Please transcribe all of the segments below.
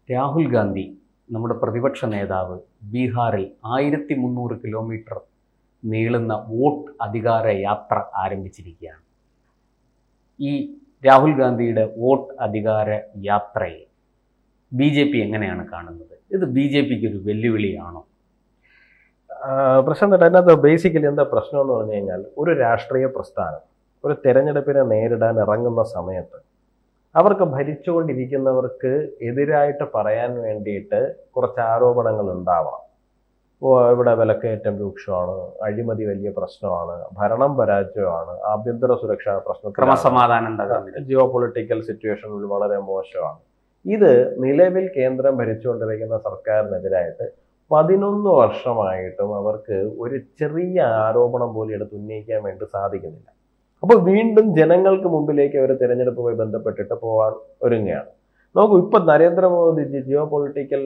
രാഹുൽ ഗാന്ധി നമ്മുടെ പ്രതിപക്ഷ നേതാവ് ബീഹാറിൽ 1300 കിലോമീറ്റർ നീളുന്ന വോട്ട് അധികാര യാത്ര ആരംഭിച്ചിരിക്കുകയാണ്. ഈ രാഹുൽ ഗാന്ധിയുടെ വോട്ട് അധികാര യാത്രയെ BJP എങ്ങനെയാണ് കാണുന്നത്? ഇത് BJPക്ക് ഒരു വെല്ലുവിളിയാണോ? പ്രശ്നം അതിനകത്ത് ബേസിക്കലി എന്താ പ്രശ്നം എന്ന് പറഞ്ഞു കഴിഞ്ഞാൽ, ഒരു രാഷ്ട്രീയ പ്രസ്ഥാനം ഒരു തെരഞ്ഞെടുപ്പിനെ നേരിടാൻ ഇറങ്ങുന്ന സമയത്ത് അവർക്ക് ഭരിച്ചുകൊണ്ടിരിക്കുന്നവർക്ക് എതിരായിട്ട് പറയാൻ വേണ്ടിയിട്ട് കുറച്ച് ആരോപണങ്ങൾ ഉണ്ടാവണം. ഇവിടെ വിലക്കയറ്റം രൂക്ഷമാണ്, അഴിമതി വലിയ പ്രശ്നമാണ്, ഭരണം പരാജയമാണ്, ആഭ്യന്തര സുരക്ഷാ പ്രശ്നം, ക്രമസമാധാനം, ജിയോ പൊളിറ്റിക്കൽ സിറ്റുവേഷനിൽ വളരെ മോശമാണ്. ഇത് നിലവിൽ കേന്ദ്രം ഭരിച്ചുകൊണ്ടിരിക്കുന്ന സർക്കാരിനെതിരായിട്ട് 11 വർഷമായിട്ടും അവർക്ക് ഒരു ചെറിയ ആരോപണം പോലും എടുത്ത് ഉന്നയിക്കാൻ വേണ്ടി സാധിക്കുന്നില്ല. അപ്പോൾ വീണ്ടും ജനങ്ങൾക്ക് മുമ്പിലേക്ക് അവർ തിരഞ്ഞെടുപ്പുമായി ബന്ധപ്പെട്ടിട്ട് പോകാൻ ഒരുങ്ങുകയാണ്. നോക്കൂ, ഇപ്പൊ നരേന്ദ്രമോദിജി ജിയോ പൊളിറ്റിക്കൽ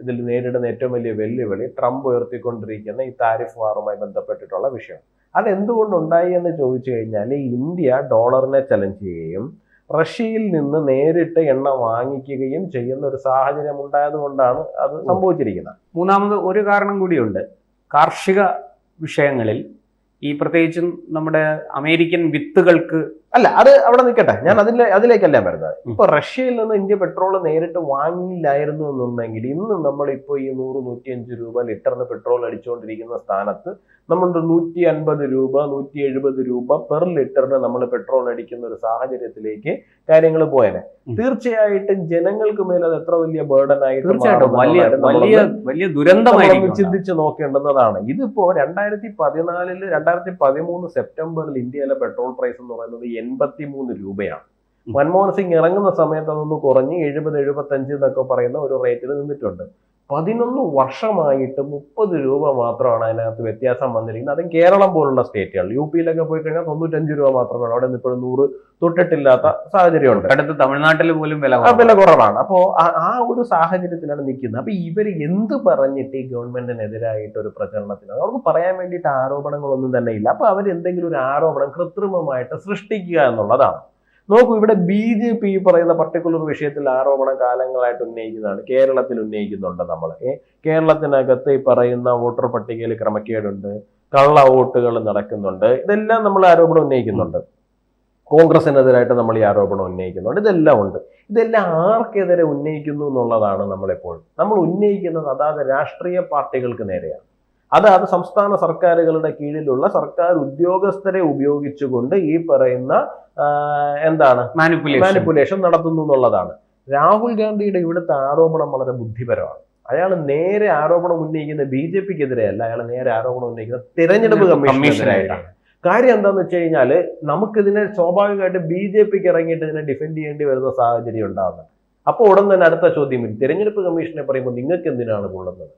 ഇതിൽ നേരിടുന്ന ഏറ്റവും വലിയ വെല്ലുവിളി ട്രംപ് ഉയർത്തിക്കൊണ്ടിരിക്കുന്ന ഈ താരിഫ് വാറുമായി ബന്ധപ്പെട്ടിട്ടുള്ള വിഷയം. അതെന്തുകൊണ്ടുണ്ടായി എന്ന് ചോദിച്ചു കഴിഞ്ഞാൽ, ഇന്ത്യ ഡോളറിനെ ചലഞ്ച് ചെയ്യുകയും റഷ്യയിൽ നിന്ന് നേരിട്ട് എണ്ണ വാങ്ങിക്കുകയും ചെയ്യുന്ന ഒരു സാഹചര്യം ഉണ്ടായത് കൊണ്ടാണ് അത് സംഭവിച്ചിരിക്കുന്നത്. മൂന്നാമത് ഒരു കാരണം കൂടിയുണ്ട്. കാർഷിക വിഷയങ്ങളിൽ ഈ പ്രത്യേകിച്ചും നമ്മുടെ അമേരിക്കൻ വിത്തുകൾക്ക് അത് അവിടെ നിൽക്കട്ടെ, ഞാൻ അതിലേക്കല്ല വരുന്നത്. ഇപ്പൊ റഷ്യയിൽ നിന്ന് ഇന്ത്യ പെട്രോൾ നേരിട്ട് വാങ്ങിയില്ലായിരുന്നു എന്നുണ്ടെങ്കിൽ ഇന്ന് നമ്മളിപ്പോ ഈ 100-105 രൂപ ലിറ്ററിന് പെട്രോൾ അടിച്ചുകൊണ്ടിരിക്കുന്ന സ്ഥാനത്ത് നമ്മൾ 150 രൂപ 170 രൂപ പെർ ലിറ്ററിന് നമ്മൾ പെട്രോൾ അടിക്കുന്ന ഒരു സാഹചര്യത്തിലേക്ക് കാര്യങ്ങൾ പോയേനെ. തീർച്ചയായിട്ടും ജനങ്ങൾക്ക് മേൽ അത് എത്ര വലിയ ബേർഡൻ ആയിട്ട് വലിയ ദുരന്തമായി ചിന്തിച്ച് നോക്കേണ്ടുന്നതാണ്. ഇതിപ്പോ 2014 2013 സെപ്റ്റംബറിൽ ഇന്ത്യയിലെ പെട്രോൾ പ്രൈസ് എന്ന് പറയുന്നത് 83 രൂപയാണ്. മൻമോഹൻ സിംഗ് ഇറങ്ങുന്ന സമയത്ത് അതൊന്ന് കുറഞ്ഞ് 70-75 എന്നൊക്കെ പറയുന്ന ഒരു റേറ്റിൽ നിന്നിട്ടുണ്ട്. 11 വർഷമായിട്ട് 30 രൂപ മാത്രമാണ് അതിനകത്ത് വ്യത്യാസം വന്നിരിക്കുന്നത്. അതും കേരളം പോലുള്ള സ്റ്റേറ്റുകൾ. UP-യിലൊക്കെ പോയി കഴിഞ്ഞാൽ 95 രൂപ മാത്രമാണ്. അവിടെ നിന്ന് ഇപ്പോഴും 100 തൊട്ടിട്ടില്ലാത്ത സാഹചര്യമുണ്ട്. അടുത്ത് തമിഴ്നാട്ടിൽ പോലും വില കുറവാണ്. അപ്പോൾ ആ ഒരു സാഹചര്യത്തിലാണ് നിൽക്കുന്നത്. അപ്പൊ ഇവർ എന്ത് പറഞ്ഞിട്ട് ഈ ഗവൺമെന്റിനെതിരായിട്ട് ഒരു പ്രചരണത്തിന് അവർക്ക് പറയാൻ വേണ്ടിയിട്ട് ആരോപണങ്ങളൊന്നും തന്നെ ഇല്ല. അപ്പൊ അവരെന്തെങ്കിലും ഒരു ആരോപണം കൃത്രിമമായിട്ട് സൃഷ്ടിക്കുക എന്നുള്ളതാണ്. നോക്കൂ, ഇവിടെ BJP പറയുന്ന പർട്ടിക്കുലർ വിഷയത്തിൽ ആരോപണം കാലങ്ങളായിട്ട് ഉന്നയിക്കുന്നതാണ്. കേരളത്തിൽ ഉന്നയിക്കുന്നുണ്ട്. നമ്മൾ കേരളത്തിനകത്ത് ഈ പറയുന്ന വോട്ടർ പട്ടികയിൽ ക്രമക്കേടുണ്ട്, കള്ള വോട്ടുകൾ നടക്കുന്നുണ്ട്, ഇതെല്ലാം നമ്മൾ ആരോപണം ഉന്നയിക്കുന്നുണ്ട്. കോൺഗ്രസിനെതിരായിട്ട് നമ്മൾ ഈ ആരോപണം ഉന്നയിക്കുന്നുണ്ട്. ഇതെല്ലാം ഉണ്ട്. ഇതെല്ലാം ആർക്കെതിരെ ഉന്നയിക്കുന്നു എന്നുള്ളതാണ് നമ്മൾ ഉന്നയിക്കുന്നത് അതാത് രാഷ്ട്രീയ പാർട്ടികൾക്ക് നേരെയാണ്. അത് സംസ്ഥാന സർക്കാരുകളുടെ കീഴിലുള്ള സർക്കാർ ഉദ്യോഗസ്ഥരെ ഉപയോഗിച്ചുകൊണ്ട് ഈ പറയുന്ന മാനിപ്പുലേഷൻ നടത്തുന്നു എന്നുള്ളതാണ്. രാഹുൽ ഗാന്ധിയുടെ ഇവിടുത്തെ ആരോപണം വളരെ ബുദ്ധിപരമാണ്. അയാൾ നേരെ ആരോപണം ഉന്നയിക്കുന്ന BJPക്കെതിരെയല്ല, അയാൾ നേരെ ആരോപണം ഉന്നയിക്കുന്ന തിരഞ്ഞെടുപ്പ് കമ്മീഷനെതിരായിട്ടാണ്. കാര്യം എന്താണെന്ന് വെച്ച് കഴിഞ്ഞാൽ, നമുക്കിതിനെ സ്വാഭാവികമായിട്ട് BJPക്ക് ഇറങ്ങിയിട്ട് ഇതിനെ ഡിഫെൻഡ് ചെയ്യേണ്ടി വരുന്ന സാഹചര്യം ഉണ്ടാകുന്നത്. അപ്പോൾ ഉടൻ തന്നെ അടുത്ത ചോദ്യം, തിരഞ്ഞെടുപ്പ് കമ്മീഷനെ പറയുമ്പോൾ നിങ്ങൾക്ക് എന്തിനാണ് കൊള്ളുന്നത്?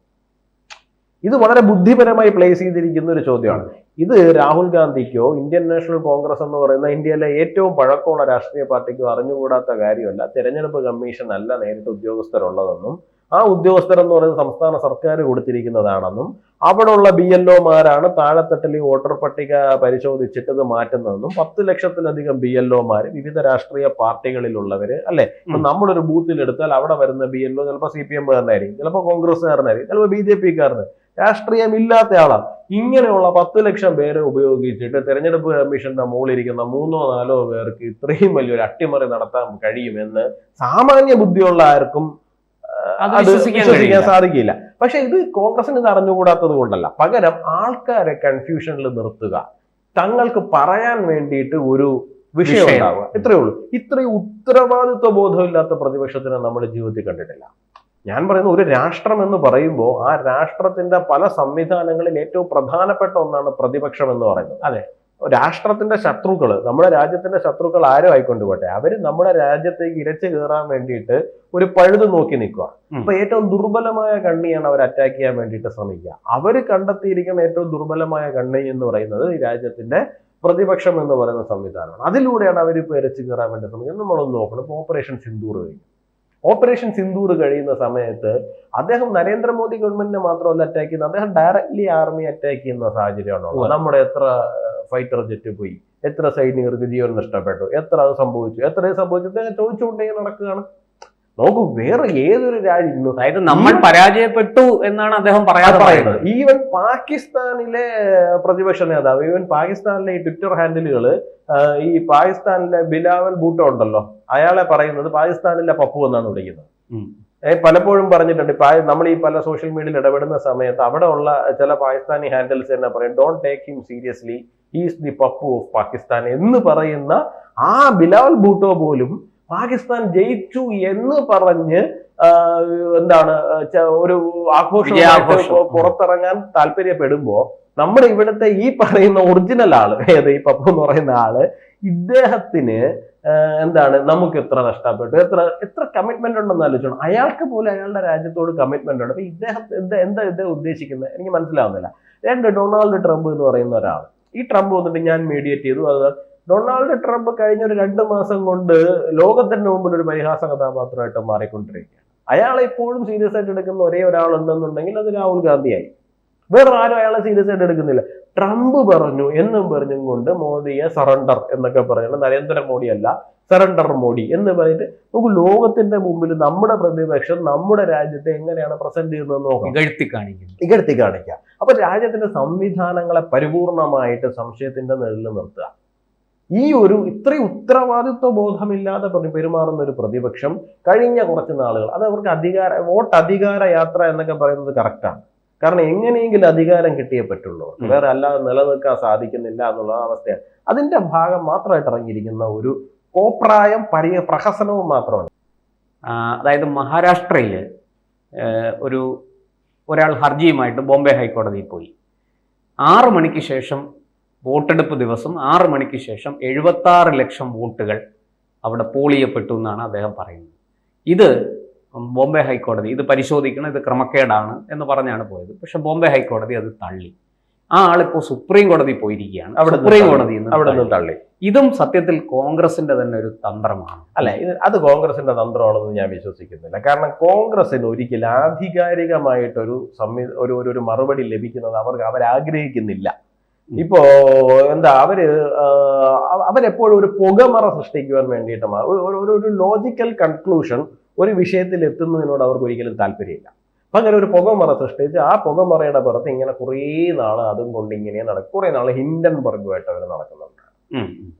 ഇത് വളരെ ബുദ്ധിപരമായി പ്ലേസ് ചെയ്തിരിക്കുന്ന ഒരു ചോദ്യമാണ്. ഇത് രാഹുൽ ഗാന്ധിക്കോ ഇന്ത്യൻ നാഷണൽ കോൺഗ്രസ് എന്ന് പറയുന്ന ഇന്ത്യയിലെ ഏറ്റവും പഴക്കമുള്ള രാഷ്ട്രീയ പാർട്ടിക്കോ അറിഞ്ഞുകൂടാത്ത കാര്യമല്ല. തെരഞ്ഞെടുപ്പ് കമ്മീഷൻ അല്ല നേരിട്ട് ഉദ്യോഗസ്ഥരുള്ളതെന്നും ആ ഉദ്യോഗസ്ഥരെന്ന് പറയുന്നത് സംസ്ഥാന സർക്കാർ കൊടുത്തിരിക്കുന്നതാണെന്നും അവിടെയുള്ള BLOമാരാണ് താഴെത്തട്ടിൽ ഈ വോട്ടർ പട്ടിക പരിശോധിച്ചിട്ട് ഇത് മാറ്റുന്നതെന്നും 10 ലക്ഷത്തിലധികം BLOമാർ വിവിധ രാഷ്ട്രീയ പാർട്ടികളിലുള്ളവര് അല്ലെ. ഇപ്പൊ നമ്മളൊരു ബൂത്തിൽ എടുത്താൽ അവിടെ വരുന്ന BLO ചിലപ്പോൾ CPM-കാരനായിരിക്കും, ചിലപ്പോൾ കോൺഗ്രസ്സുകാരനായിരിക്കും, ചിലപ്പോൾ BJP-കാരന്, രാഷ്ട്രീയമില്ലാത്ത ആളാണ്. ഇങ്ങനെയുള്ള 10 ലക്ഷം പേരെ ഉപയോഗിച്ചിട്ട് തെരഞ്ഞെടുപ്പ് കമ്മീഷന്റെ മുകളിലിരിക്കുന്ന 3-4 പേർക്ക് ഇത്രയും വലിയൊരു അട്ടിമറി നടത്താൻ കഴിയുമെന്ന് സാമാന്യ ബുദ്ധിയുള്ള ആർക്കും വിശ്വസിക്കാൻ സാധിക്കില്ല. പക്ഷെ ഇത് കോൺഗ്രസിന് ഇത് അറിഞ്ഞുകൂടാത്തത് കൊണ്ടല്ല, പകരം ആൾക്കാരെ കൺഫ്യൂഷനിൽ നിർത്തുക, തങ്ങൾക്ക് പറയാൻ വേണ്ടിയിട്ട് ഒരു വിഷയം ഉണ്ടാവുക, ഇത്രയേ ഉള്ളൂ. ഇത്രയും ഉത്തരവാദിത്വ ബോധമില്ലാത്ത പ്രതിപക്ഷത്തിനെ നമ്മുടെ ജീവിതത്തിൽ കണ്ടിട്ടില്ല. ഞാൻ പറയുന്ന ഒരു രാഷ്ട്രം എന്ന് പറയുമ്പോൾ ആ രാഷ്ട്രത്തിന്റെ പല സംവിധാനങ്ങളിൽ ഏറ്റവും പ്രധാനപ്പെട്ട ഒന്നാണ് പ്രതിപക്ഷം എന്ന് പറയുന്നത്. അതെ, രാഷ്ട്രത്തിന്റെ ശത്രുക്കൾ, നമ്മുടെ രാജ്യത്തിന്റെ ശത്രുക്കൾ ആരും ആയിക്കൊണ്ട് പോട്ടെ, അവര് നമ്മുടെ രാജ്യത്തേക്ക് ഇരച്ചു കയറാൻ വേണ്ടിയിട്ട് ഒരു പഴുത് നോക്കി നിൽക്കുക. അപ്പൊ ഏറ്റവും ദുർബലമായ കണ്ണിയാണ് അവർ അറ്റാക്ക് ചെയ്യാൻ വേണ്ടിയിട്ട് ശ്രമിക്കുക. അവര് കണ്ടെത്തിയിരിക്കുന്ന ഏറ്റവും ദുർബലമായ കണ്ണി എന്ന് പറയുന്നത് ഈ രാജ്യത്തിന്റെ പ്രതിപക്ഷം എന്ന് പറയുന്ന സംവിധാനമാണ്. അതിലൂടെയാണ് അവരിപ്പോൾ ഇരച്ചു കയറാൻ വേണ്ടി ശ്രമിക്കുന്നത്. നമ്മളൊന്ന് നോക്കണം, ഇപ്പൊ ഓപ്പറേഷൻ സിന്ദൂർ കഴിഞ്ഞു. ഓപ്പറേഷൻ സിന്ദൂർ കഴിയുന്ന സമയത്ത് അദ്ദേഹം നരേന്ദ്രമോദി ഗവൺമെന്റിനെ മാത്രമല്ല അറ്റാക്ക് ചെയ്യുന്നത്, അദ്ദേഹം ഡയറക്ട്ലി ആർമി അറ്റാക്ക് ചെയ്യുന്ന സാഹചര്യമാണോ? നമ്മുടെ എത്ര ഫൈറ്റർ ജെറ്റ് പോയി, എത്ര സൈനികർക്ക് ജീവൻ നഷ്ടപ്പെട്ടു, എത്ര അത് സംഭവിച്ചു, എത്ര സംഭവിച്ചു, ചോദിച്ചുകൊണ്ടേ നടക്കുകയാണ്. നോക്കൂ, വേറെ ഏതൊരു രാജ്യം, അതായത് നമ്മൾ പരാജയപ്പെട്ടു എന്നാണ് അദ്ദേഹം പറയുന്നത്. ഈവൻ പാകിസ്ഥാനിലെ പ്രതിപക്ഷ നേതാവ്, ഈവൻ പാകിസ്ഥാനിലെ ഈ ട്വിറ്റർ ഹാൻഡിലുകള് ഈ പാകിസ്ഥാനിലെ ബിലാവൽ ഭൂട്ടോ ഉണ്ടല്ലോ, അയാളെ പറയുന്നത് പാകിസ്ഥാനിലെ പപ്പു എന്നാണ് വിളിക്കുന്നത്. പലപ്പോഴും പറഞ്ഞിട്ടുണ്ട്. നമ്മൾ ഈ പല സോഷ്യൽ മീഡിയയിൽ ഇടപെടുന്ന സമയത്ത് അവിടെ ഉള്ള ചില പാകിസ്ഥാനി ഹാൻഡിൽസ് തന്നെ പറയും, don't take him seriously, is the Pappu of Pakistan എന്ന് പറയുന്ന ആ ബിലാവൽ ഭൂട്ടോ പോലും പാകിസ്ഥാൻ ജയിച്ചു എന്ന് പറഞ്ഞ് എന്താണ് ഒരു ആഘോഷമായിട്ട് പുറത്തിറങ്ങാൻ താല്പര്യപ്പെടുമ്പോ നമ്മുടെ ഇവിടുത്തെ ഈ പറയുന്ന ഒറിജിനൽ ആള്, ഈ പപ്പു എന്ന് പറയുന്ന ആള്, ഇദ്ദേഹത്തിന് എന്താണ് നമുക്ക് എത്ര നഷ്ടപ്പെട്ടു, എത്ര കമ്മിറ്റ്മെന്റ് ഉണ്ടെന്ന് ആലോചിച്ചോണം. അയാൾക്ക് പോലും അയാളുടെ രാജ്യത്തോട് കമ്മിറ്റ്മെന്റ് ഉണ്ട്. അപ്പൊ എന്താ ഇദ്ദേഹം ഉദ്ദേശിക്കുന്നത് എനിക്ക് മനസ്സിലാവുന്നില്ല. ഡൊണാൾഡ് ട്രംപ് എന്ന് പറയുന്ന ഒരാൾ, ഈ ട്രംപ് വന്നിട്ട് ഞാൻ മീഡിയേറ്റ് ചെയ്തു, അത് ഡൊണാൾഡ് ട്രംപ് കഴിഞ്ഞ ഒരു 2 മാസം കൊണ്ട് ലോകത്തിന്റെ മുമ്പിൽ ഒരു പരിഹാസ കഥാപാത്രമായിട്ട് മാറിക്കൊണ്ടിരിക്കുകയാണ്. അയാളെ ഇപ്പോഴും സീരിയസ് ആയിട്ട് എടുക്കുന്ന ഒരേ ഒരാളുണ്ടെന്നുണ്ടെങ്കിൽ അത് രാഹുൽ ഗാന്ധിയായി. വേറെ ആരും അയാളെ സീരിയസ് ആയിട്ട് എടുക്കുന്നില്ല. ട്രംപ് പറഞ്ഞു എന്നും പറഞ്ഞും കൊണ്ട് മോദിയെ സറണ്ടർ എന്നൊക്കെ പറയുന്നത്, നരേന്ദ്രമോദി അല്ല സറണ്ടർ മോഡി എന്ന് പറഞ്ഞിട്ട് നമുക്ക് ലോകത്തിന്റെ മുമ്പിൽ നമ്മുടെ പ്രതിപക്ഷം നമ്മുടെ രാജ്യത്തെ എങ്ങനെയാണ് പ്രസന്റ് ചെയ്യുന്നത് നോക്കാം, ഇകഴ്ത്തി കാണിക്കുക. അപ്പൊ രാജ്യത്തിന്റെ സംവിധാനങ്ങളെ പരിപൂർണമായിട്ട് സംശയത്തിന്റെ നിഴലിൽ നിർത്തുക. ഈ ഒരു ഇത്രയും ഉത്തരവാദിത്വ ബോധമില്ലാതെ പെരുമാറുന്ന ഒരു പ്രതിപക്ഷം കഴിഞ്ഞ കുറച്ച് നാളുകൾ, അത് അവർക്ക് വോട്ട് അധികാര യാത്ര എന്നൊക്കെ പറയുന്നത് കറക്റ്റാണ്. കാരണം എങ്ങനെയെങ്കിലും അധികാരം കിട്ടിയേ പറ്റുള്ളൂ, വേറെ അല്ലാതെ നിലനിൽക്കാൻ സാധിക്കുന്നില്ല എന്നുള്ള അവസ്ഥയാണ്. അതിന്റെ ഭാഗം മാത്രമായിട്ട് ഇറങ്ങിയിരിക്കുന്ന ഒരു കോപ്രായം പ്രഹസനവും മാത്രമാണ്. അതായത് മഹാരാഷ്ട്രയിൽ ഒരാൾ ഹർജിയുമായിട്ട് ബോംബെ ഹൈക്കോടതിയിൽ പോയി. 6 മണിക്ക് ശേഷം, വോട്ടെടുപ്പ് ദിവസം 6 മണിക്ക് ശേഷം 76 ലക്ഷം വോട്ടുകൾ അവിടെ പോൾ ചെയ്യപ്പെട്ടു എന്നാണ് അദ്ദേഹം പറയുന്നത്. ഇത് ബോംബെ ഹൈക്കോടതി ഇത് പരിശോധിക്കണം, ഇത് ക്രമക്കേടാണ് എന്ന് പറഞ്ഞാണ് പോയത്. പക്ഷെ ബോംബെ ഹൈക്കോടതി അത് തള്ളി. ആ ആളിപ്പോൾ സുപ്രീം കോടതി പോയിരിക്കുകയാണ്. സുപ്രീം കോടതി അവിടെ നിന്ന് തള്ളി. ഇതും സത്യത്തിൽ കോൺഗ്രസിന്റെ തന്നെ ഒരു തന്ത്രമാണ്. അല്ലെ, അത് കോൺഗ്രസിന്റെ തന്ത്രമാണെന്ന് ഞാൻ വിശ്വസിക്കുന്നില്ല. കാരണം കോൺഗ്രസിന് ഒരിക്കലും ആധികാരികമായിട്ടൊരു ഒരു മറുപടി ലഭിക്കുന്നത് അവരാഗ്രഹിക്കുന്നില്ല. ഇപ്പോ എന്താ അവരെപ്പോഴും ഒരു പുകമറ സൃഷ്ടിക്കുവാൻ വേണ്ടിയിട്ട് ഒരു ലോജിക്കൽ കൺക്ലൂഷൻ ഒരു വിഷയത്തിൽ എത്തുന്നതിനോട് അവർക്ക് ഒരിക്കലും താല്പര്യമില്ല. അപ്പൊ അങ്ങനെ ഒരു പുകമറ സൃഷ്ടിച്ച് ആ പുകമറയുടെ പുറത്ത് ഇങ്ങനെ കുറേ നാള് അതും കൊണ്ട് ഇങ്ങനെ നടക്കും. കുറെ നാള് ഹിൻഡൻബർഗുമായിട്ട് അവർ നടക്കുന്നുണ്ട്.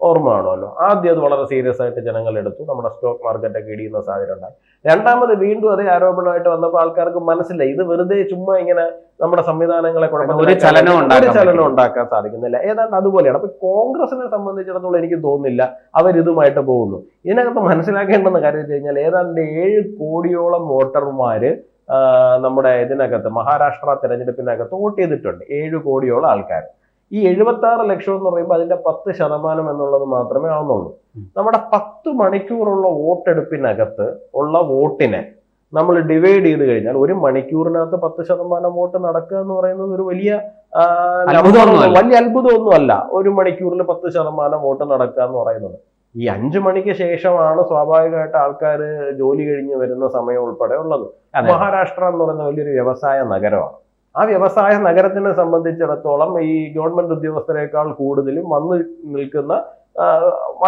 ഓർമ്മ ആണല്ലോ. ആദ്യം അത് വളരെ സീരിയസ് ആയിട്ട് ജനങ്ങൾ എടുത്തു, നമ്മുടെ സ്റ്റോക്ക് മാർക്കറ്റൊക്കെ ഇടിയുന്ന സാഹചര്യം ഉണ്ടായി. രണ്ടാമത് വീണ്ടും അതേ ആരോപണമായിട്ട് വന്നപ്പോൾ ആൾക്കാർക്ക് മനസ്സിലായി ഇത് വെറുതെ ചുമ്മാ ഇങ്ങനെ നമ്മുടെ സംവിധാനങ്ങളെ ഒരു ചലനം ഉണ്ടാക്കാൻ സാധിക്കുന്നില്ല. ഏതാണ്ട് അതുപോലെയാണ്. അപ്പൊ കോൺഗ്രസിനെ സംബന്ധിച്ചിടത്തോളം എനിക്ക് തോന്നുന്നില്ല അവരിതുമായിട്ട് പോകുന്നു. ഇതിനകത്ത് മനസ്സിലാക്കേണ്ടെന്ന കാര്യം വെച്ച് കഴിഞ്ഞാൽ ഏതാണ്ട് 7 കോടിയോളം വോട്ടർമാര് നമ്മുടെ ഇതിനകത്ത് മഹാരാഷ്ട്ര തെരഞ്ഞെടുപ്പിനകത്ത് വോട്ട് ചെയ്തിട്ടുണ്ട്. 7 കോടിയോളം ആൾക്കാർ. ഈ 76 ലക്ഷം എന്ന് പറയുമ്പോൾ അതിന്റെ 10% എന്നുള്ളത് മാത്രമേ ആവുന്നുള്ളൂ. നമ്മുടെ 10 മണിക്കൂറുള്ള വോട്ടെടുപ്പിനകത്ത് ഉള്ള വോട്ടിനെ നമ്മൾ ഡിവൈഡ് ചെയ്ത് കഴിഞ്ഞാൽ 1 മണിക്കൂറിനകത്ത് 10% വോട്ട് നടക്കുക എന്ന് പറയുന്നത് ഒരു വലിയ അത്ഭുതമൊന്നും അല്ല. 1 മണിക്കൂറിൽ 10% വോട്ട് നടക്കുക എന്ന് പറയുന്നത്. ഈ 5 മണിക്ക് ശേഷമാണ് സ്വാഭാവികമായിട്ട് ആൾക്കാർ ജോലി കഴിഞ്ഞ് വരുന്ന സമയം ഉൾപ്പെടെ ഉള്ളത്. മഹാരാഷ്ട്ര എന്ന് പറയുന്ന വലിയൊരു വ്യവസായ നഗരമാണ്. ആ വ്യവസായ നഗരത്തിനെ സംബന്ധിച്ചിടത്തോളം ഈ ഗവൺമെന്റ് ഉദ്യോഗസ്ഥരെക്കാൾ കൂടുതലും വന്ന് നിൽക്കുന്ന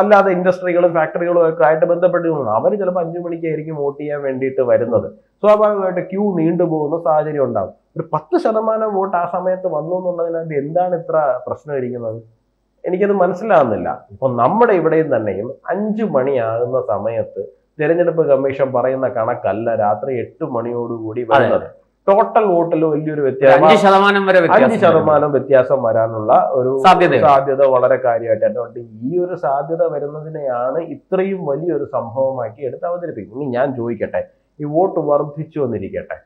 അല്ലാതെ ഇൻഡസ്ട്രികളും ഫാക്ടറികളും ഒക്കെ ആയിട്ട് ബന്ധപ്പെട്ട് അവർ ചിലപ്പോൾ 5 മണിക്കായിരിക്കും വോട്ട് ചെയ്യാൻ വേണ്ടിയിട്ട് വരുന്നത്. സ്വാഭാവികമായിട്ട് ക്യൂ നീണ്ടുപോകുന്ന സാഹചര്യം ഉണ്ടാകും. ഒരു 10% വോട്ട് ആ സമയത്ത് വന്നു എന്നുള്ളതിനകത്ത് എന്താണ് ഇത്ര പ്രശ്നം ഇരിക്കുന്നത്? എനിക്കത് മനസ്സിലാകുന്നില്ല. ഇപ്പൊ നമ്മുടെ ഇവിടെയും തന്നെയും 5 മണിയാകുന്ന സമയത്ത് തെരഞ്ഞെടുപ്പ് കമ്മീഷൻ പറയുന്ന കണക്കല്ല രാത്രി 8 മണിയോടുകൂടി വരുന്നത്. ടോട്ടൽ വോട്ടിൽ വലിയൊരു വ്യത്യാസം 5% വ്യത്യാസം വരാനുള്ള ഒരു സാധ്യത വളരെ കാര്യമായിട്ട്. അതുകൊണ്ട് ഈ ഒരു സാധ്യത വരുന്നതിനെയാണ് ഇത്രയും വലിയൊരു സംഭവമാക്കി എടുത്ത് അവതരിപ്പിക്കുന്നത്. ഇനി ഞാൻ ചോദിക്കട്ടെ, ഈ വോട്ട് വർദ്ധിച്ചു വന്നിരിക്കട്ടെ,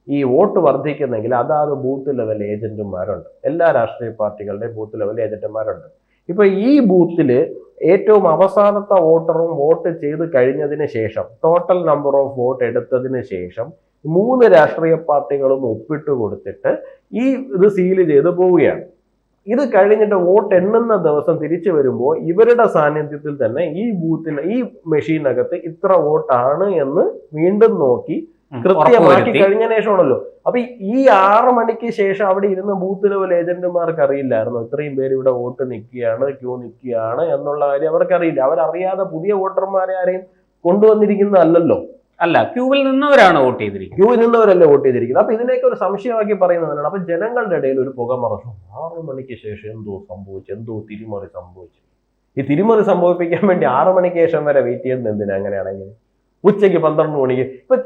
ഈ വോട്ട് വർദ്ധിക്കുന്നെങ്കിൽ അതാത് ബൂത്ത് ലെവൽ ഏജന്റുമാരുണ്ട്. എല്ലാ രാഷ്ട്രീയ പാർട്ടികളുടെയും ബൂത്ത് ലെവൽ ഏജന്റുമാരുണ്ട്. ഇപ്പൊ ഈ ബൂത്തില് ഏറ്റവും അവസാനത്തെ വോട്ടറും വോട്ട് ചെയ്ത് കഴിഞ്ഞതിന് ശേഷം ടോട്ടൽ നമ്പർ ഓഫ് വോട്ട് എടുത്തതിന് ശേഷം 3 രാഷ്ട്രീയ പാർട്ടികളും ഒപ്പിട്ട് കൊടുത്തിട്ട് ഈ ഇത് സീല് ചെയ്ത് പോവുകയാണ്. ഇത് കഴിഞ്ഞിട്ട് വോട്ട് എണ്ണുന്ന ദിവസം തിരിച്ചു വരുമ്പോൾ ഇവരുടെ സാന്നിധ്യത്തിൽ തന്നെ ഈ ബൂത്തിന് ഈ മെഷീനകത്ത് ഇത്ര വോട്ടാണ് എന്ന് വീണ്ടും നോക്കി കൃത്യമാക്കി കഴിഞ്ഞ ശേഷമാണല്ലോ. അപ്പൊ ഈ 6 മണിക്ക് ശേഷം അവിടെ ഇരുന്ന ബൂത്ത് ലെവൽ ഏജന്റുമാർക്ക് അറിയില്ലായിരുന്നു ഇത്രയും പേര് ഇവിടെ വോട്ട് നിൽക്കുകയാണ്, ക്യൂ നിൽക്കുകയാണ് എന്നുള്ള കാര്യം അവർക്കറിയില്ല. അവരറിയാതെ പുതിയ വോട്ടർമാരെ ആരെയും കൊണ്ടുവന്നിരിക്കുന്നതല്ലല്ലോ. അല്ല, ക്യൂവിൽ നിന്നവരാണ് വോട്ട് ചെയ്തിരിക്കുന്നത്. ക്യൂവിൽ നിന്നവരല്ലേ വോട്ട് ചെയ്തിരിക്കുന്നത്. അപ്പൊ ഇതിനെയൊക്കെ ഒരു സംശയമാക്കി പറയുന്നതാണ്. അപ്പൊ ജനങ്ങളുടെ ഇടയിൽ ഒരു പുകമറച്ചു. 6 മണിക്ക് ശേഷം എന്തോ തിരിമറി സംഭവിച്ചു. ഈ തിരിമറി സംഭവിപ്പിക്കാൻ വേണ്ടി 6 മണിക്ക് ശേഷം വരെ വെയിറ്റ് ചെയ്യുന്നത് എന്തിനാ? അങ്ങനെയാണെങ്കിൽ ഉച്ചയ്ക്ക് 12 മണിക്ക് ഇപ്പൊ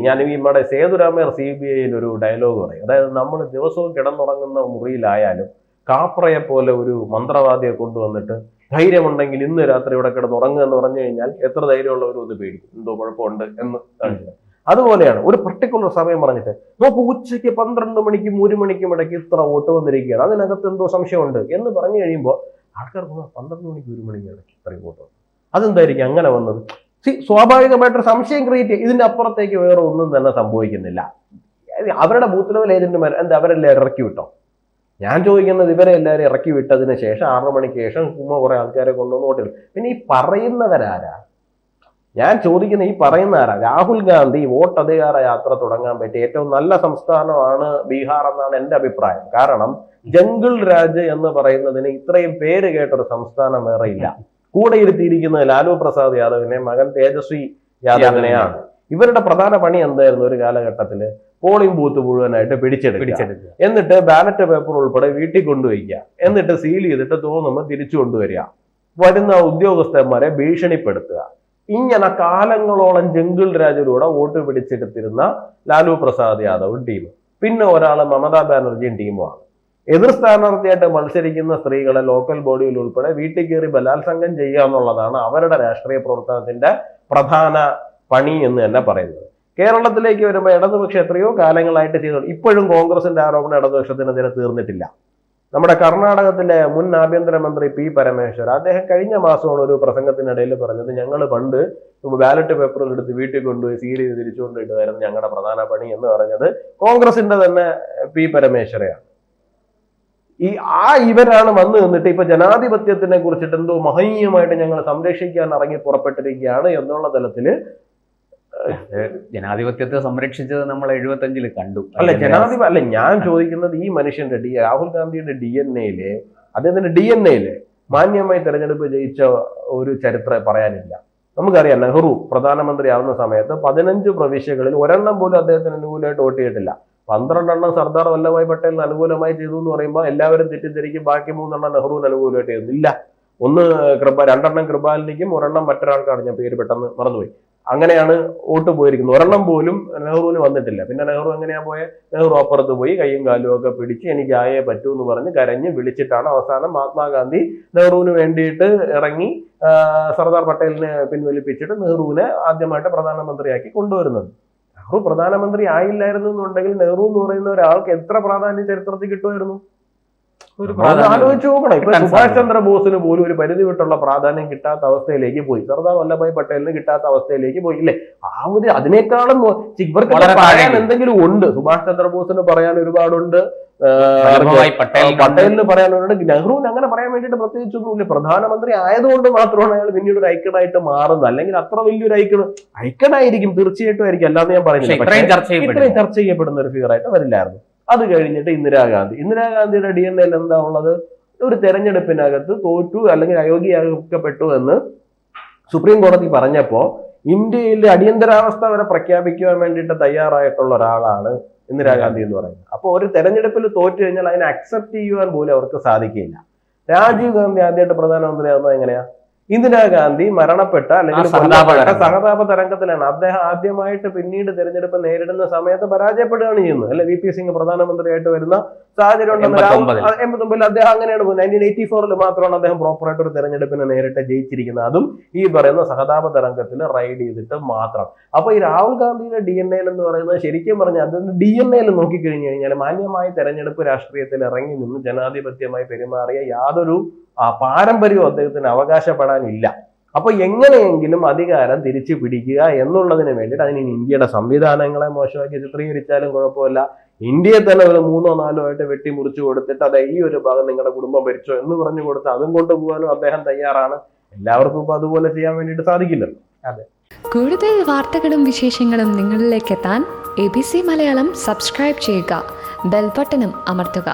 ഞാൻ ഈ നമ്മുടെ സേതുരാമയ്യർ CBIയിൽ ഒരു ഡയലോഗ് പറയും. അതായത് നമ്മൾ ദിവസവും കിടന്നുറങ്ങുന്ന മുറിയിലായാലും കാപ്രയെ പോലെ ഒരു മന്ത്രവാദിയെ കൊണ്ടുവന്നിട്ട് ധൈര്യമുണ്ടെങ്കിൽ ഇന്ന് രാത്രി ഇവിടെ കിടന്നുറങ്ങുക എന്ന് പറഞ്ഞു കഴിഞ്ഞാൽ എത്ര ധൈര്യമുള്ളവരും ഒന്ന് പേടിക്കും, എന്തോ കുഴപ്പമുണ്ട് എന്ന് കാണിച്ചത്. അതുപോലെയാണ് ഒരു പർട്ടിക്കുലർ സമയം പറഞ്ഞിട്ട് നോക്കൂ ഉച്ചയ്ക്ക് 12 മണിക്കും 1 മണിക്കും ഇടയ്ക്ക് ഇത്ര വോട്ട് വന്നിരിക്കുകയാണ്, അതിനകത്ത് എന്തോ സംശയമുണ്ട് എന്ന് പറഞ്ഞു കഴിയുമ്പോൾ ആൾക്കാർ 12 മണിക്ക് 1 മണിക്ക് ഇടയ്ക്ക് ഇത്രയും വോട്ട് വന്നു, അതെന്തായിരിക്കും അങ്ങനെ വന്നത്? സ്വാഭാവികമായിട്ടൊരു സംശയം ക്രിയേറ്റ് ചെയ്യും. ഇതിന്റെ അപ്പുറത്തേക്ക് വേറെ ഒന്നും തന്നെ സംഭവിക്കുന്നില്ല. അവരുടെ ബൂത്ത് ലെവൽ ഏജന്റുമാർ എന്താ അവരെല്ലാം ഇറക്കി വിട്ടോ? ഞാൻ ചോദിക്കുന്നത് ഇവരെ എല്ലാവരും ഇറക്കി വിട്ടതിന് ശേഷം 6 മണിക്ക് ശേഷം കുറെ ആൾക്കാരെ കൊണ്ടുവന്ന് വോട്ടിൽ. പിന്നെ ഈ പറയുന്നവരാരാ? ഞാൻ ചോദിക്കുന്ന ഈ പറയുന്ന ആരാ? രാഹുൽ ഗാന്ധി വോട്ടധികാര യാത്ര തുടങ്ങാൻ പറ്റിയ ഏറ്റവും നല്ല സംസ്ഥാനമാണ് ബീഹാർ എന്നാണ് എൻ്റെ അഭിപ്രായം. കാരണം ജംഗിൾ രാജ് എന്ന് പറയുന്നതിന് ഇത്രയും പേര് കേട്ടൊരു സംസ്ഥാനം വേറെ ഇല്ല. കൂടെ ഇരുത്തിയിരിക്കുന്നത് ലാലു പ്രസാദ് യാദവിനെ, മകൻ തേജസ്വി യാദവിനെയാണ്. ഇവരുടെ പ്രധാന പണി എന്തായിരുന്നു? ഒരു കാലഘട്ടത്തില് പോളിംഗ് ബൂത്ത് മുഴുവനായിട്ട് പിടിച്ചെടുക്കുക, എന്നിട്ട് ബാലറ്റ് പേപ്പർ ഉൾപ്പെടെ വീട്ടിൽ കൊണ്ടുവയ്ക്കുക, എന്നിട്ട് സീൽ ചെയ്തിട്ട് തോന്നുമ്പോൾ തിരിച്ചു കൊണ്ടുവരിക, വരുന്ന ഉദ്യോഗസ്ഥന്മാരെ ഭീഷണിപ്പെടുത്തുക. ഇങ്ങനെ കാലങ്ങളോളം ജംഗിൾ രാജിലൂടെ വോട്ട് പിടിച്ചെടുത്തിരുന്ന ലാലു പ്രസാദ് യാദവും ടീമും, പിന്നെ ഒരാള് മമതാ ബാനർജിയും ടീമുമാണ്. എതിർ സ്ഥാനാർത്ഥിയായിട്ട് മത്സരിക്കുന്ന സ്ത്രീകളെ ലോക്കൽ ബോഡിയിൽ ഉൾപ്പെടെ വീട്ടിൽ കയറി ബലാത്സംഗം ചെയ്യുക എന്നുള്ളതാണ് അവരുടെ രാഷ്ട്രീയ പ്രവർത്തനത്തിന്റെ പ്രധാന പണി എന്ന് തന്നെ പറയുന്നത്. കേരളത്തിലേക്ക് വരുമ്പോൾ ഇടതുപക്ഷം എത്രയോ കാലങ്ങളായിട്ട് ചെയ്തു. ഇപ്പോഴും കോൺഗ്രസിന്റെ ആരോപണം ഇടതുപക്ഷത്തിനെതിരെ തീർന്നിട്ടില്ല. നമ്മുടെ കർണാടകത്തിലെ മുൻ ആഭ്യന്തരമന്ത്രി P. പരമേശ്വർ, അദ്ദേഹം കഴിഞ്ഞ മാസമാണ് ഒരു പ്രസംഗത്തിനിടയിൽ പറഞ്ഞത്, ഞങ്ങൾ പണ്ട് ബാലറ്റ് പേപ്പറുകൾ എടുത്ത് വീട്ടിൽ കൊണ്ടുപോയി സീൽ ചെയ്ത് തിരിച്ചുകൊണ്ടിട്ടുമായിരുന്നു ഞങ്ങളുടെ പ്രധാന പണി എന്ന് പറഞ്ഞത് കോൺഗ്രസിന്റെ തന്നെ P. പരമേശ്വരയാണ്. ഇവരാണ് വന്നു നിന്നിട്ട് ഇപ്പൊ ജനാധിപത്യത്തിനെ കുറിച്ചിട്ട് എന്തോ മഹനീയമായിട്ട് ഞങ്ങൾ സംരക്ഷിക്കാൻ ഇറങ്ങി പുറപ്പെട്ടിരിക്കുകയാണ് എന്നുള്ള തലത്തില്. ജനാധിപത്യത്തെ സംരക്ഷിച്ചത് നമ്മൾ 75-ൽ കണ്ടു. അല്ല ഞാൻ ചോദിക്കുന്നത് ഈ മനുഷ്യന്റെ രാഹുൽ ഗാന്ധിയുടെ അദ്ദേഹത്തിന്റെ DNA-ല് മാന്യമായി തെരഞ്ഞെടുപ്പ് ജയിച്ച ഒരു ചരിത്രം പറയാനില്ല. നമുക്കറിയാം, നെഹ്റു പ്രധാനമന്ത്രി ആവുന്ന സമയത്ത് 15 പ്രവിശ്യകളിൽ ഒരെണ്ണം പോലും അദ്ദേഹത്തിന് അനുകൂലമായിട്ട് വോട്ട് ചെയ്തിട്ടില്ല. 12 സർദാർ വല്ലഭായ് പട്ടേലിന് അനുകൂലമായി ചെയ്തു എന്ന് പറയുമ്പോൾ എല്ലാവരും തെറ്റിദ്ധരിക്കും ബാക്കി 3 നെഹ്റുവിന് അനുകൂലമായിട്ട് ചെയ്തില്ല. 2 കൃപാലിനിക്കും 1 മറ്റൊരാൾക്കാണ്, ഞാൻ പേര് പെട്ടെന്ന് മറന്നുപോയി. അങ്ങനെയാണ് വോട്ട് പോയിരിക്കുന്നത്. 1 പോലും നെഹ്റുവിന് വന്നിട്ടില്ല. പിന്നെ നെഹ്റു എങ്ങനെയാ പോയത്? നെഹ്റു അപ്പുറത്ത് പോയി കൈയും കാലും ഒക്കെ പിടിച്ച് എനിക്ക് ആയേ പറ്റൂ എന്ന് പറഞ്ഞ് കരഞ്ഞ് വിളിച്ചിട്ടാണ് അവസാനം മഹാത്മാഗാന്ധി നെഹ്റുവിന് വേണ്ടിയിട്ട് ഇറങ്ങി സർദാർ പട്ടേലിനെ പിൻവലിപ്പിച്ചിട്ട് നെഹ്റുവിനെ ആദ്യമായിട്ട് പ്രധാനമന്ത്രിയാക്കി കൊണ്ടുവരുന്നത്. നെഹ്റു പ്രധാനമന്ത്രി ആയില്ലായിരുന്നു എന്നുണ്ടെങ്കിൽ നെഹ്റു എന്ന് പറയുന്ന ഒരാൾക്ക് എത്ര പ്രാധാന്യം ചരിത്രത്തിൽ കിട്ടുമായിരുന്നു? ആലോചിച്ച് നോക്കണം. ഇപ്പൊ സുഭാഷ് ചന്ദ്രബോസിന് പോലും ഒരു പരിധി വിട്ടുള്ള പ്രാധാന്യം കിട്ടാത്ത അവസ്ഥയിലേക്ക് പോയി. സർദാർ വല്ലഭായ് പട്ടേലിന് കിട്ടാത്ത അവസ്ഥയിലേക്ക് പോയി ഇല്ലേ? അതിനേക്കാളും ഇവർക്ക് പറയാൻ എന്തെങ്കിലും ഉണ്ട്. സുഭാഷ് ചന്ദ്രബോസിന് പറയാൻ ഒരുപാടുണ്ട്, പട്ടേലിന് പറയാനുണ്ട്. നെഹ്റുവിന് അങ്ങനെ പറയാൻ വേണ്ടിയിട്ട് പ്രത്യേകിച്ചൊന്നുമില്ല. പ്രധാനമന്ത്രി ആയതുകൊണ്ട് മാത്രമാണ് അയാൾ പിന്നീട് ഒരു ഐക്കണായിട്ട് മാറുന്നത്. അല്ലെങ്കിൽ അത്ര വലിയൊരു ഐക്കണായിരിക്കും, തീർച്ചയായിട്ടും ആയിരിക്കും. അല്ലാതെ ഞാൻ പറയുന്നില്ല, ഇത്രയും ചർച്ച ചെയ്യപ്പെടുന്ന ഒരു ഫിഗറായിട്ട് വരില്ലായിരുന്നു. അത് കഴിഞ്ഞിട്ട് ഇന്ദിരാഗാന്ധിയുടെ DNA-ൽ എന്താ ഉള്ളത്? ഒരു തെരഞ്ഞെടുപ്പിനകത്ത് തോറ്റു അല്ലെങ്കിൽ അയോഗ്യയാക്കപ്പെട്ടു എന്ന് സുപ്രീം കോടതി പറഞ്ഞപ്പോ ഇന്ത്യയിൽ അടിയന്തരാവസ്ഥ വരെ പ്രഖ്യാപിക്കുവാൻ വേണ്ടിയിട്ട് തയ്യാറായിട്ടുള്ള ഒരാളാണ് ഇന്ദിരാഗാന്ധി എന്ന് പറയുന്നത്. അപ്പോൾ ഒരു തെരഞ്ഞെടുപ്പിൽ തോറ്റു കഴിഞ്ഞാൽ അതിനെ അക്സെപ്റ്റ് ചെയ്യുവാൻ പോലും അവർക്ക് സാധിക്കില്ല. രാജീവ് ഗാന്ധി ആദ്യമായിട്ട് പ്രധാനമന്ത്രിയാവുന്നത് എങ്ങനെയാ? ഇന്ദിരാഗാന്ധി മരണപ്പെട്ട അല്ലെങ്കിൽ സഹതാപ തരംഗത്തിലാണ്. അദ്ദേഹം ആദ്യമായിട്ട് പിന്നീട് തെരഞ്ഞെടുപ്പ് നേരിടുന്ന സമയത്ത് പരാജയപ്പെടുകയാണ് ചെയ്യുന്നത്. അല്ലെ, VP സിംഗ് പ്രധാനമന്ത്രിയായിട്ട് വരുന്ന സാഹചര്യം ഉണ്ടെന്ന് 89-ൽ അദ്ദേഹം അങ്ങനെയാണ്. 1984-ൽ മാത്രമാണ് അദ്ദേഹം പ്രോപ്പറായിട്ട് ഒരു തെരഞ്ഞെടുപ്പിനെ നേരിട്ട് ജയിച്ചിരിക്കുന്നത്. അതും ഈ പറയുന്ന സഹതാപ തരംഗത്തിൽ റൈഡ് ചെയ്തിട്ട് മാത്രം. അപ്പൊ ഈ രാഹുൽ ഗാന്ധിയുടെ DNA-ൽ എന്ന് പറയുന്നത് ശരിക്കും പറഞ്ഞാൽ അതിന്റെ DNA-ൽ നോക്കിക്കഴിഞ്ഞു കഴിഞ്ഞാൽ മാന്യമായ തെരഞ്ഞെടുപ്പ് രാഷ്ട്രീയത്തിൽ ഇറങ്ങി നിന്ന് ജനാധിപത്യമായി പെരുമാറിയ യാതൊരു പാരമ്പര്യവും അദ്ദേഹത്തിന് അവകാശപ്പെടാനില്ല. അപ്പൊ എങ്ങനെയെങ്കിലും അധികാരം തിരിച്ചു പിടിക്കുക എന്നുള്ളതിന് വേണ്ടിയിട്ട് അതിന് ഇന്ത്യയുടെ സംവിധാനങ്ങളെ മോശമാക്കി ചിത്രീകരിച്ചാലും കുഴപ്പമില്ല. ഇന്ത്യയെ തന്നെ ഒരു 3-4 ആയിട്ട് വെട്ടിമുറിച്ചു കൊടുത്തിട്ട് അതെ ഈ ഒരു ഭാഗം നിങ്ങളുടെ കുടുംബം ഭരിച്ചോ എന്ന് പറഞ്ഞു കൊടുത്ത് അതും കൊണ്ടുപോകാനും അദ്ദേഹം തയ്യാറാണ്. എല്ലാവർക്കും ഇപ്പൊ അതുപോലെ ചെയ്യാൻ വേണ്ടിയിട്ട് സാധിക്കില്ലല്ലോ. അതെ, കൂടുതൽ വാർത്തകളും വിശേഷങ്ങളും നിങ്ങളിലേക്ക് എത്താൻ ABC മലയാളം സബ്സ്ക്രൈബ് ചെയ്യുക, ബെൽ ബട്ടണും അമർത്തുക.